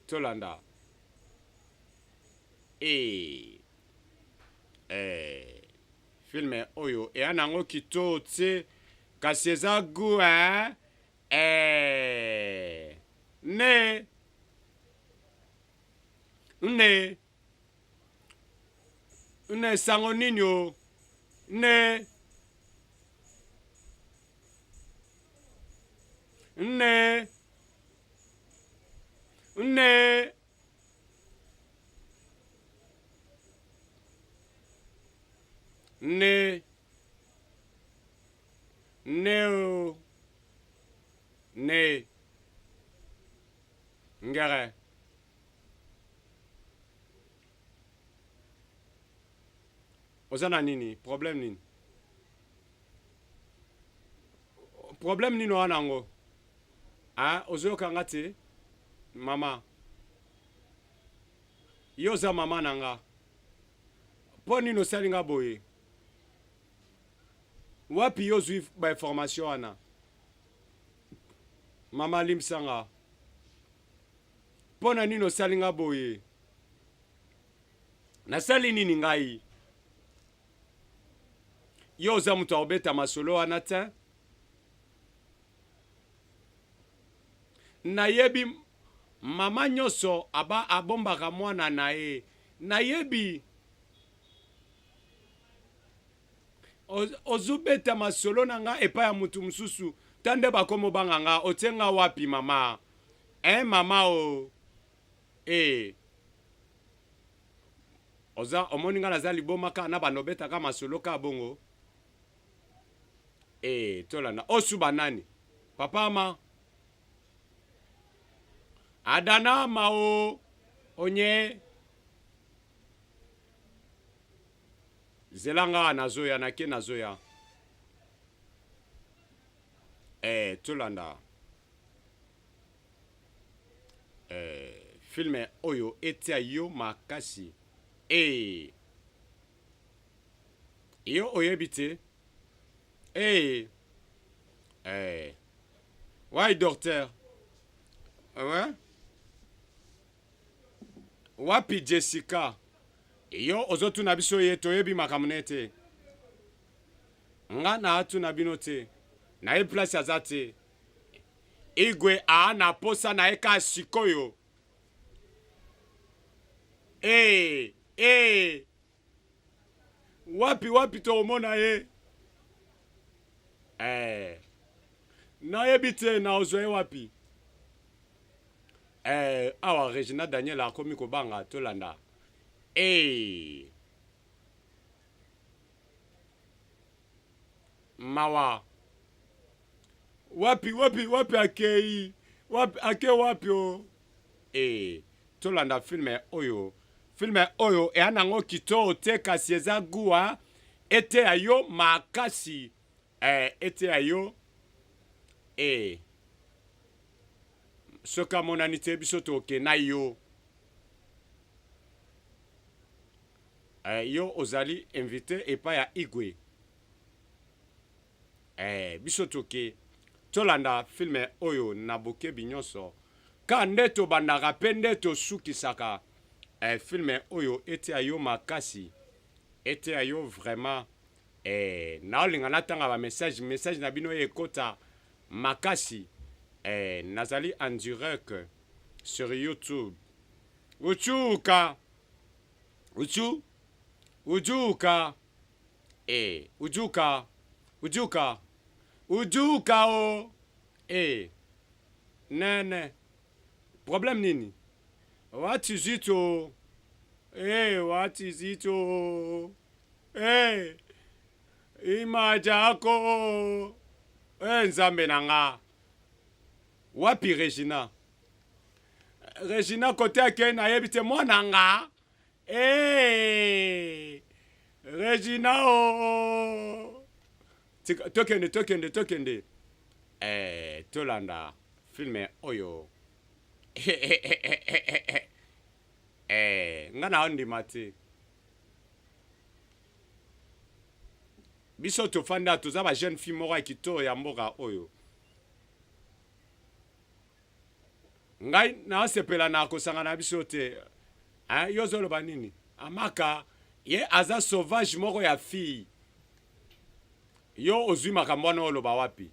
tolanda filme oyo eya nango kitoko te kasi eza gu ne sango nini o ne ngere oza na nini problème nini wana ngo ozoyoka nga te mama yo oza mama na nga mpo nini osali nga boye wapi yo ozwi bainformation wana mama limsanga mpo na nini osali nga boye nasali nini ngai yo oza moto akobeta masolo wana te nayebi mama nyonso abombaka mwana na ye nayebi ozubeta masolo na nga epai ya mutu mosusu ta nde bakomobanga nga otie nga wapi mama mama o oza omoni nga naza liboma kaka na banobetaka masolo ka bongo tolanda osuba nani papa ama adana mao onye zelanga nazoya nake nazoya tolanda filme oyo etia yo makasi yo oyebi te why docteur wapi Jessica yo ozotuna biso ye toyebi makambo nete nga na atuna bino te na ye place aza te igwe na posa na ye ka sikoyo wapi toomona ye nayebi te na ozwa ye wapi awa Regina Daniel akomi kobanga tolanda mawa wapi akei wapi o tolanda filme oyo eya nango kitoko te kasi eza guwa ete ya yo makasi ete ya yo soki amonani te biso toke na yo yo ozali invité epai ya igwe biso toke tolanda filme oyo na bokebi nyonso ka nde tobandaka mpe nde tosukisaka filme oyo ete ya yo makasi ete ya yo vraiment naolinga natanga bamessage na bino ekota makasi nazali en direct sur YouTube ujuka o nene problem nini what is it imajako nzambe nanga wapi Regina kote ake nayebi te mwana nga Hey! Regina oh! Tokende. Tolanda filme oyo. Ngana ondi mate. Biso tofanda toza ba jeune fille moko kitoko ya mboka oyo. Ngai na sepela na kosanga na biso te. Yo zoloba nini? Amaka ye aza sauvage moko ya fille. Yo ozwi makambo wana oloba wapi?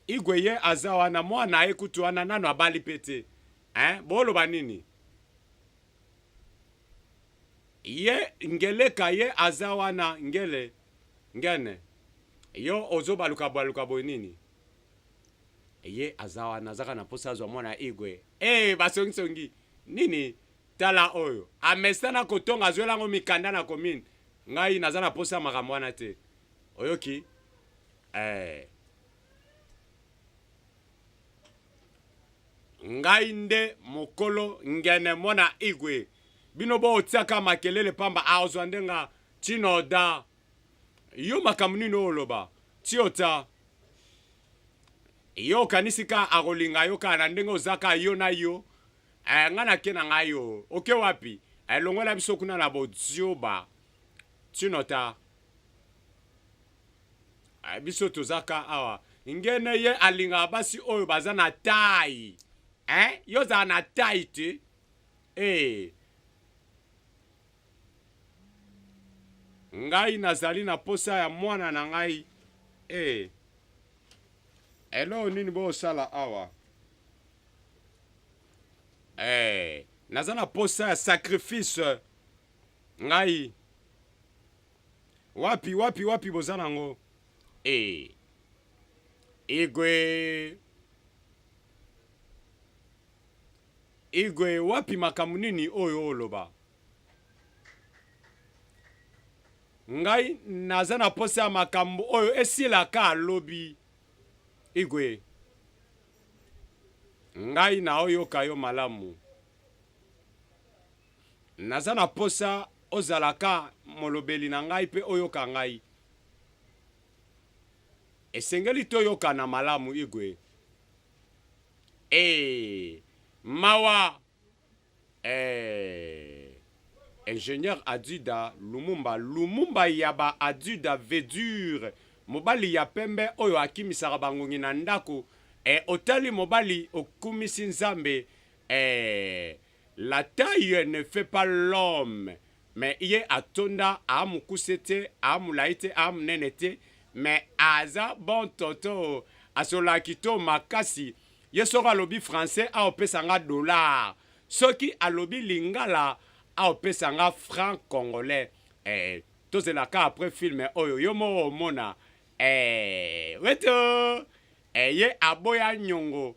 Igwe ye aza wana mwana ekutu wana nano abali pete. Boloba nini? Ye ngeleka ye aza wana ngene. Yo ozobaluka boy nini? Ye aza wana zaka na posa azwa mwana igwe. Basongi nini? Tala oyo. Amesana kotonga azwelango mikanda na komine. Ngai naza na posa makambo wana te. Oyoki? Ngai nde mokolo ngene mwana igwe. Bino bo otiaka makelele pamba aozwa ndenga Tinoda. Yo makamuni no oloba. Tiota. Yo kanisika agolinga yo kana ndenga ozaka yo na yo. Ngana kena ngayo. Oke wapi? Longola biso kuna na bodioba. Tinota. Biso tozaka awa. Ngene ye alinga basi oyo baza na tai. Yo za na tai te. Ngai nazali na posa ya mwana na ngai. Elo nini bo sala awa. Naza na posa ya sacrifice. Ngai. Wapi bozana ngo. Igwe wapi makambo nini oyo oloba. Ngai naza na posa ya makambo oyo esilaka alobi. Igwe. Ngai na oyoka yo malamu. Naza na posa ozalaka molobeli na ngai pe oyoka ngai. Esengeli to yoka na malamu igwe. Mawa. Ingénieur Adida Lumumba yaba Adida Vedure. Mobali ya pembe oyo akimisaka bangongi na ndako. Otali mobali okumisi nzambe. La taille ne fait pas l'homme. Mais iye atonda amukusete, amulaite, amnenete. Mais aza bon toto. Asola kito makasi. Yeso alobi français a opesanga dollar. Soki alobi lingala a opesanga franc congolais. Tozelaka après film oyo yomo mona. Weto. Ye aboya nyongo.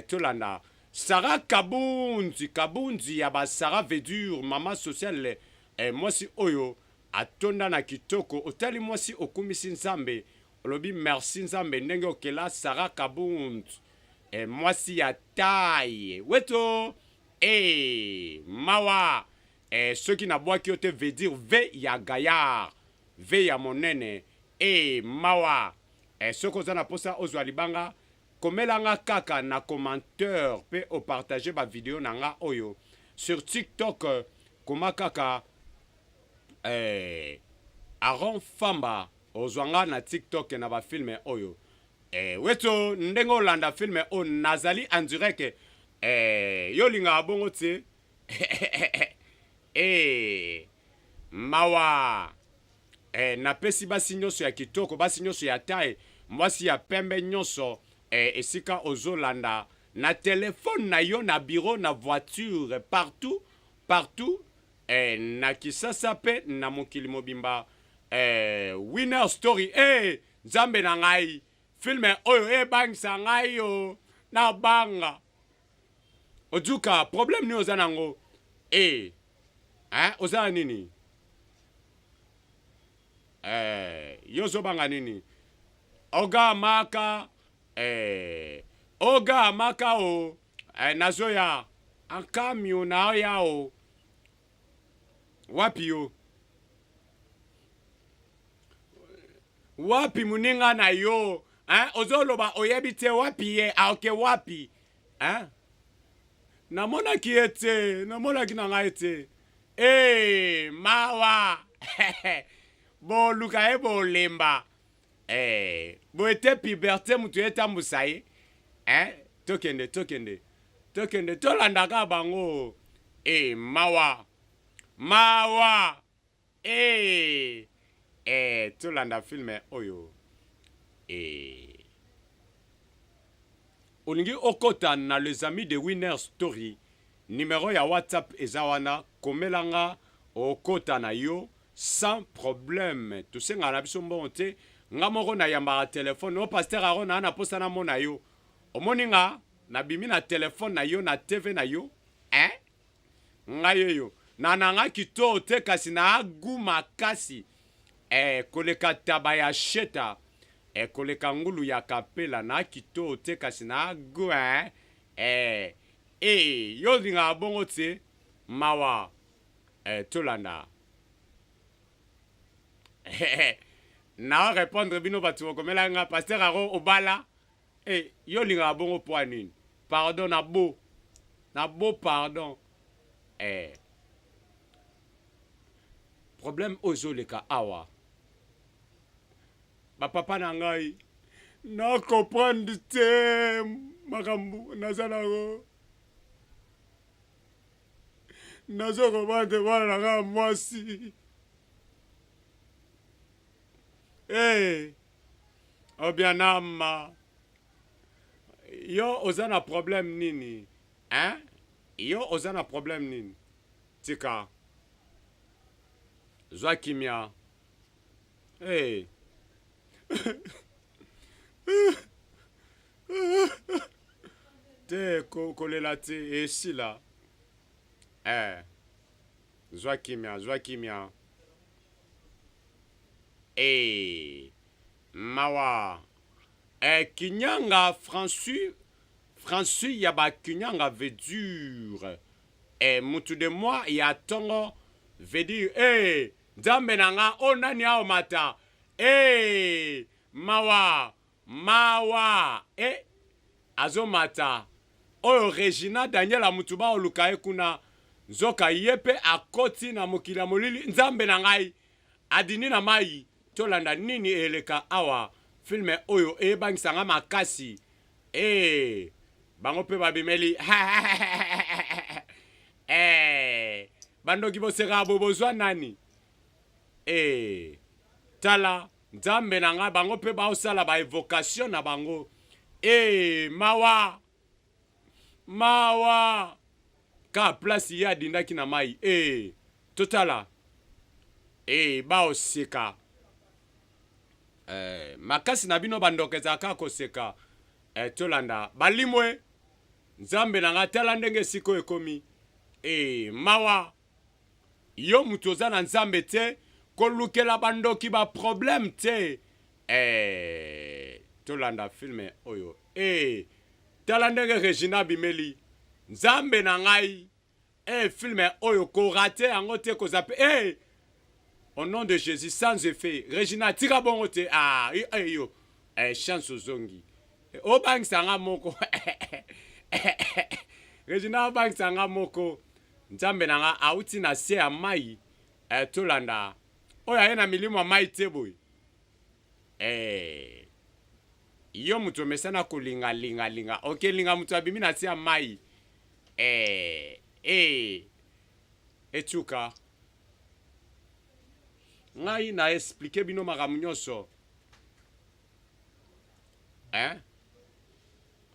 Tolanda. Sarah Kabunzi yaba Sarah Vedure mama sociale. Mwasi oyo atonda na kitoko. Otali mwasi okumisi nzambe. Olobi merci nzambe ndenge okela Sarah Kabunzi. Mwasi ya taille. Weto. Mawa. Ceux qui n'aboient qui te veut dire ve ya gaillard. Ve ya monene. Mawa. Ceux qui ont posa ozwalibanga. Komelanga kaka na commentaire pe o partager ba vidéo nanga oyo. Sur TikTok. Koma kaka. Aaron Famba. Ozwanga na TikTok na ba filme oyo. Weto ndengo landa filme o nazali en direct. Yo linga abongo te. Mawa. Na pesi basi nyoso ya kitoko, basi nyoso ya taille, mwasi ya pembe nyoso. Esika ozolanda na téléphone na yo na bureau na voiture partout na kisasa pe na mokili mobimba. Winner story nzambe na ngai filme oyo bangisa ngai yo na banga ojuka problem ni oza nango oza nini yozo banga nini oga maka o nazoya ankamio na yao wapi yo wapi muninga na yo ozoloba oyebi te wapi ye aoke wapi namonaki ye te namonaki na ngai te mawa boluka ye bolemba boete puberté mutu etambusa ye tokende tolandaka bango mawa tolanda filme oyo olingi okota na les amis de Winner Story numéro ya WhatsApp eza wana komelanga okota na yo sans problème tosenga na biso mbongo te nga moko na yamba telefone o pasteur arona na posa na mona yo omoninga na bimi na telefone na yo na TV na yo nga yo na nanga kito te kasi na aguma kasi koleka taba ya sheta koleka ngulu ya kapela na kito te kasi na agu yo linga bongo te mawa tolanda na répondre bino batu komela nga pasteur aro obala yo linga bongo po nini pardon na bo pardon problème ozoleka awa papa na ngai na comprendre te makambo nazalako nazo comprendre bana na ngai mwasi obianama yo oza na problème nini yo oza na problème nini tika zwa kimia te kolela te esila zwa kimia mawa kinyanga François yaba kinyanga veut dur mutu de moi ya tongo veut dire nzambe nanga onani ao mata mawa azomata oyo Regina Daniel amutuba oluka ekuna nzoka yepe akoti na mokili ya molili nzambe na ngai adini na mai tolanda nini eleka awa filme oyo ebangisanga makasi bango pe babimeli bandoki boseka bobozwa nani tala nzambe na ngai bango pe baosala ba evocation na bango mawa ka place ye adindaki na mai totala baoseka makasi na bino bandoka ezalaka koseka tolanda balimwe nzambe na ngai tala ndenge siko ekomi mawa yo mutu oza na nzambe te kolukela bandoki ba problème te tolanda filme oyo tala ndenge Regina bimeli nzambe na ngai filme oyo korate yango te kozape au nom de Jésus sans effet Regina tika bongo te yo chance ozongi obangisanga moko Regina obangisanga moko nzambe na nga auti na se ya mai tolanda oyo aye na milimo ya mai te boye yo mutu omesana kolinga okelinga mutu abimi na se ya mai etuka ngai na explike bino makambo nyonso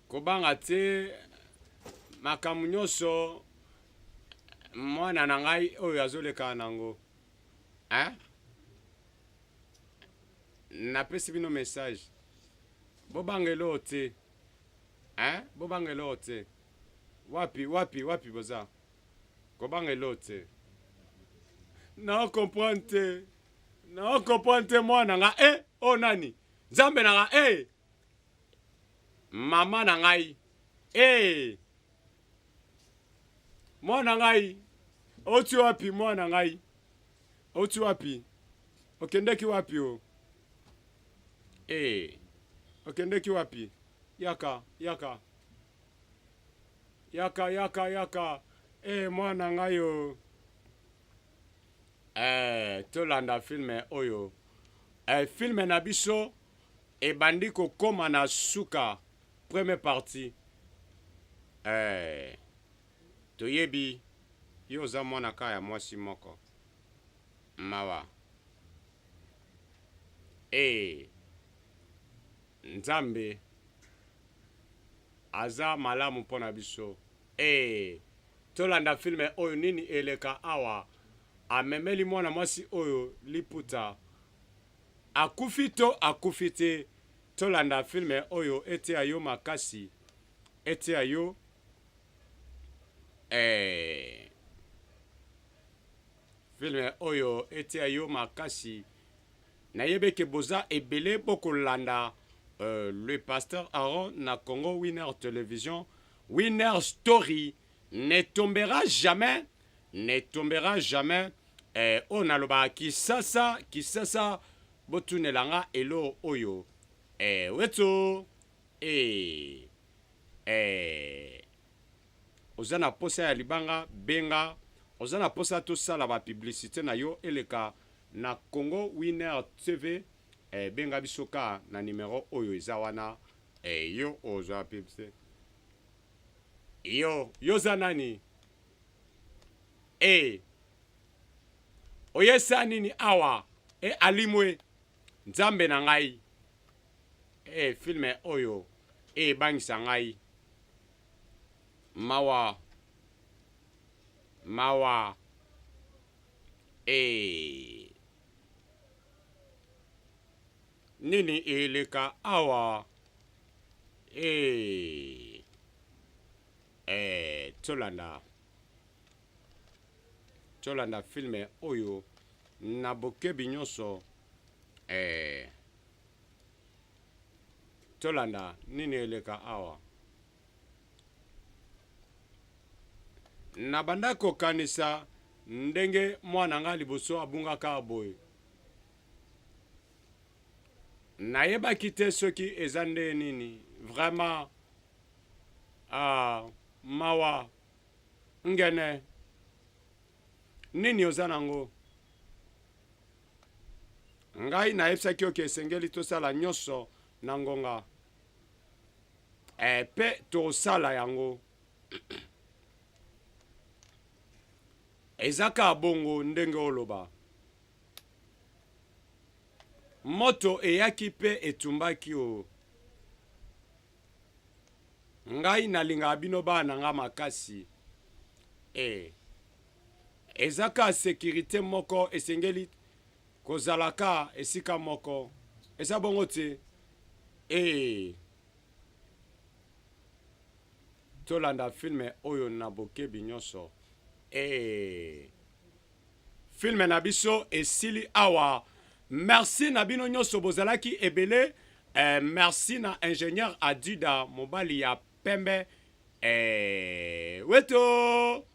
kobanga te makambo nyonso mwana na ngai oyo azoleka nango napesi bino message bobangelo te bobangelo te wapi boza kobangelo te na comprendre te mwana nga o nani nzambe na nga mama na ngai mwana ngai oti wapi mwana ngai Outi wapi? Okendeki wapi o? Okendeki wapi? Yaka. Mwana ngayo. Tolanda filme oyo. Filme na biso ebandi kokoma na suka première partie. Toyebi yo za mwana kaya mwasi moko. Mawa. Nzambe aza malamu mpona biso. Tolanda filme oyo nini eleka awa. Amemeli mwana mwasi oyo liputa. Akufi to akufi te. Tolanda filme oyo ete ayo makasi. Ete ayo filme oyo ete ayo makasi. Nayebeke boza ebele bokolanda le pasteur Aaron na Congo Winner Television. Winner Story ne tombera jamais. On a loba kisasa botunelanga elo oyo. Weto ozana posa ya libanga benga. Ozana posa to sala ba publicité na yo eleka na Congo Winner TV. Benga bisoka na numero oyo ezawana. Yo oza publicité. Yo zanani. Oyesa nini awa. Alimwe. Nzambe na ngai. Filme oyo. Bangisa ngai. Mawa. Nini eleka awa. Tolanda filme oyo na bokebi nyonso. Tolanda nini eleka awa. Na banda kokanisa ndenge mwana nga liboso abungaka boye. Nayebaki te soki eza nde nini. Vraiment. Mawa. Ngene. Nini oza nango? Ngai nayebisaki oke esengeli tosala nyonso na ngonga. Pe tosala yango. Ezaka bongo ndenge oloba. Moto eyaki pe etumbaki o. Ngai nalinga bino bana nga makasi. Ezaka sécurité moko esengeli kozalaka esika moko. Eza bongo te. Tolanda filme oyo na bokebi nyonso. Filme na biso esili awa. Merci na bino nyonso bozalaki ebele. Merci na ingénieur Adida mobali ya pembe. Weto.